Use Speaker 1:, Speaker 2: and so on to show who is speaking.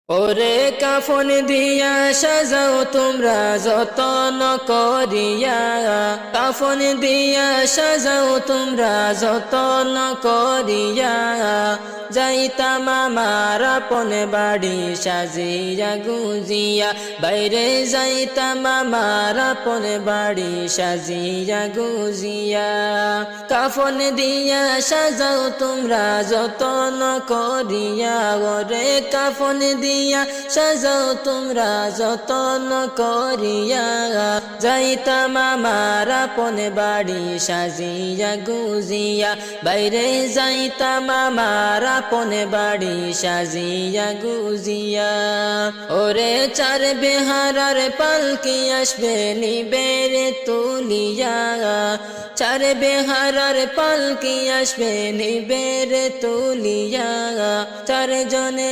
Speaker 1: ওরে কাফন দিয়া সাজাও তোমরা যতন করিয়া, কাফন দিয়া সাজাও তোমরা যতন করিয়া, যাইতাম আমার আপন বাড়ি সাজিয়া গুজিয়া, বাইরে যাইতাম আমার আপন বাড়ি সাজিয়া গুজিয়া। কাফন দিয়া সাজাও তোমরা যতন করিয়া, ওরে কাফন দিয়া সাজাও তোমরা যতন করিয়া, যাইতাম আমার আপন বাড়ি সাজিয়া গুজিয়া, বাইরে যাইতাম আমার আপন বাড়ি সাজিয়া গুজিয়া। ওরে চার বেহারার পালকি আসবে নিবেরে তুলিয়া, চার বেহারার পালকি আসবে নিবেরে তুলিয়া, চার জনে